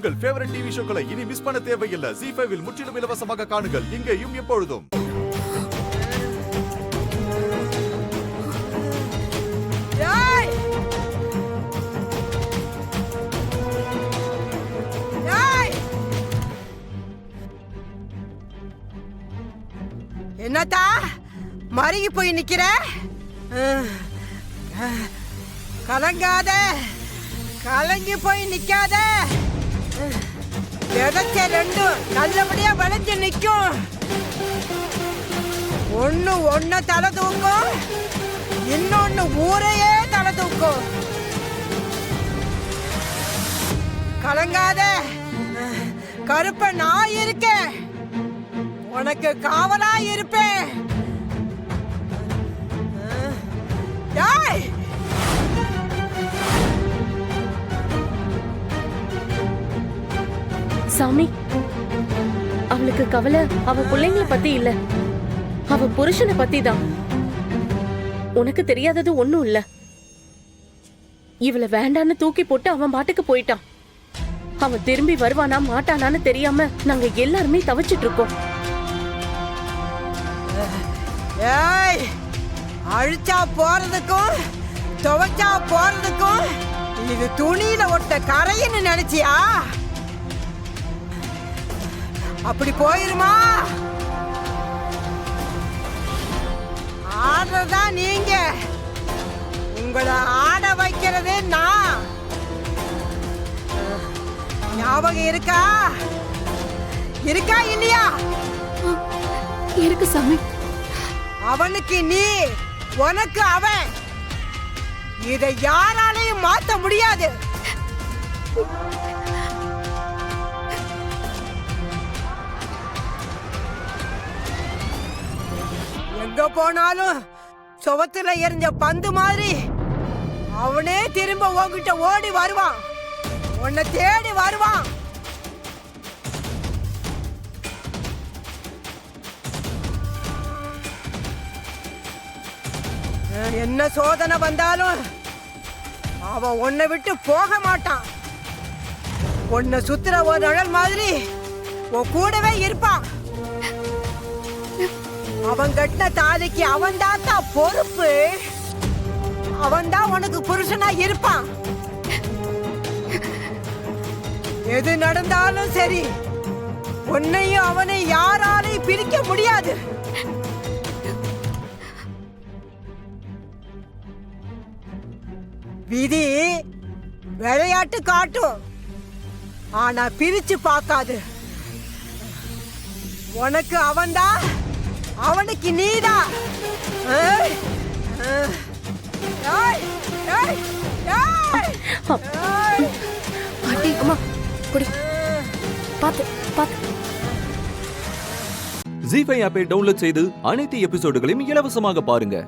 உங்கள் favourite TV ஷோக்களை இனி miss பண்ண தேவையில்லை. ZEE5 இல் முற்றிலும் இலவசமாக காணுங்கள், இங்கேயும் எப்பொழுதும். என்னத்தா மருகி போய் நிக்கிற? கலங்காத, கலங்கி போய் நிக்காத. விதைச்ச ரெண்டும் நல்லபடியா விளைஞ்சு நிக்கும். ஒண்ணு தலை தூக்கும், இன்னொன்னு ஊரையே தலை தூக்கும். கலங்காத, கருப்ப நான் இருக்கேன், உனக்கு காவலா இருப்பேன். சாமி, அவளுக்கு கவலை அவ பிள்ளைங்களை பத்தி இல்ல, அவ புருஷனை பத்தி தான். உனக்கு தெரியாதது ஒண்ணும் இல்ல. இவளை வேண்டான்னு தூக்கி போட்டு அவன் பாட்டுக்கு போயிட்டான். அவன் திரும்பி வருவானா மாட்டானான்னு தெரியாம நாங்க எல்லாருமே தவிச்சிட்டு இருக்கோம். ஏய், அழிச்சா போறதுக்கும் துவைச்சா போறதுக்கும் இது துணியில ஒட்ட கரைன்னு நினைச்சியா? அப்படி போயிருமா? ஆடுறதா நீங்க, உங்களை ஆட வைக்கிறதே நான். ஞாபகம் இருக்கா? இருக்கா இல்லையா? இருக்கு சாமி. அவனுக்கு நீ, உனக்கு அவன். இதை யாராலையும் மாத்த முடியாது. எங்க போனாலும் சுவத்துல எரிஞ்ச பந்து மாதிரி அவனே திரும்ப உன்கிட்ட ஓடி வருவான், உன்னை தேடி வருவான். என்ன சோதனை வந்தாலும் அவன் உன்னை விட்டு போக மாட்டான். உன்னை சுத்துற ஒரு நிழல் மாதிரி உன் கூடவே இருப்பான். அவன் கட்டின தாலிக்கு அவன் தான் பொறுப்பு. அவன் தான் உனக்கு புருஷனா இருப்பான். எது நடந்தாலும் சரி, உன்னையும் அவனை யாராலையும் பிரிக்க முடியாது. விதி விளையாட்டு காட்டும், ஆனா பிரிச்சு பார்க்காது. உனக்கு அவன்தான், அவனுக்கு நீதான். பாட்டி, அம்மா குடி. பாத்து பாத்து. ZEE5 ஆப்பை டவுன்லோட் செய்து அனைத்து எபிசோடுகளையும் இலவசமாக பாருங்க.